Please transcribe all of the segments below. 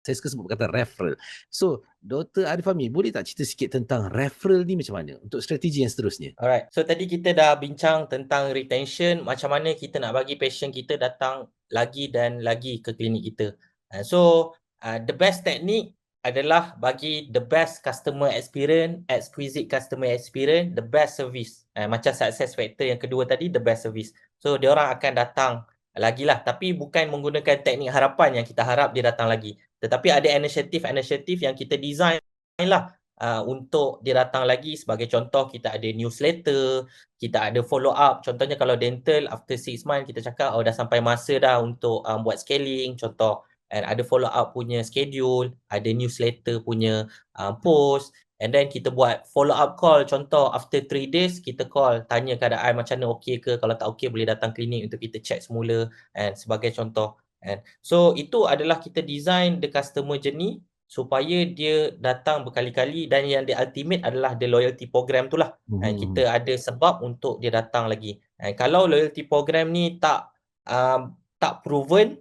Saya suka sebut kata referral. So, Dr. Arif Fahmi, boleh tak cerita sikit tentang referral ni macam mana untuk strategi yang seterusnya? Alright, so tadi kita dah bincang tentang retention, macam mana kita nak bagi patient kita datang lagi dan lagi ke klinik kita. So, the best technique adalah bagi the best customer experience, exquisite customer experience, the best service. Macam success factor yang kedua tadi, the best service. So, dia orang akan datang lagi lah, tapi bukan menggunakan teknik harapan yang kita harap dia datang lagi. Tetapi ada inisiatif-inisiatif yang kita design lah untuk dia datang lagi. Sebagai contoh, kita ada newsletter, kita ada follow up. Contohnya kalau dental, after 6 months kita cakap, dah sampai masa dah untuk buat scaling, contoh. And ada follow up punya schedule, ada newsletter punya post, and then kita buat follow up call. Contoh, after 3 days, kita call, tanya keadaan macam mana, okey ke? Kalau tak okey, boleh datang klinik untuk kita check semula, and sebagai contoh. And so, itu adalah kita design the customer journey supaya dia datang berkali-kali, dan yang the ultimate adalah the loyalty program tu lah. Kita ada sebab untuk dia datang lagi. Kalau loyalty program ni tak proven,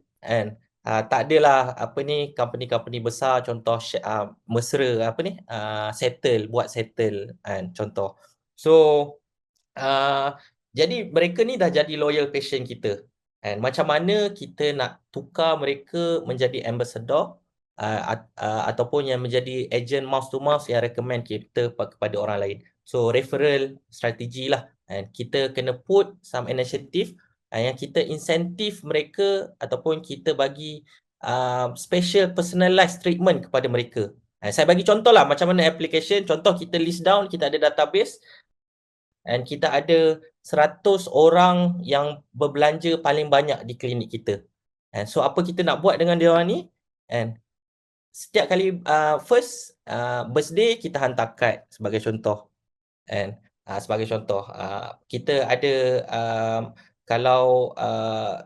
tak adalah company-company besar contoh mesra settle contoh. So jadi mereka ni dah jadi loyal patient kita. Macam mana kita nak tukar mereka menjadi ambassador ataupun yang menjadi agent mouth to mouth yang recommend kita kepada orang lain. So referral strategi lah. Kita kena put some initiative yang kita insentif mereka ataupun kita bagi special personalized treatment kepada mereka. Saya bagi contoh lah macam mana application. Contoh, kita list down, kita ada database, and kita ada 100 orang yang berbelanja paling banyak di klinik kita. So apa kita nak buat dengan dia orang ni? Setiap kali first birthday, kita hantar kad sebagai contoh. Sebagai contoh, kita ada kalau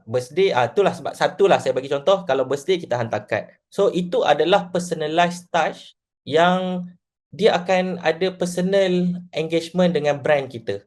birthday, itulah sebab satulah saya bagi contoh, kalau birthday kita hantar kad. So itu adalah personalized touch yang dia akan ada personal engagement dengan brand kita.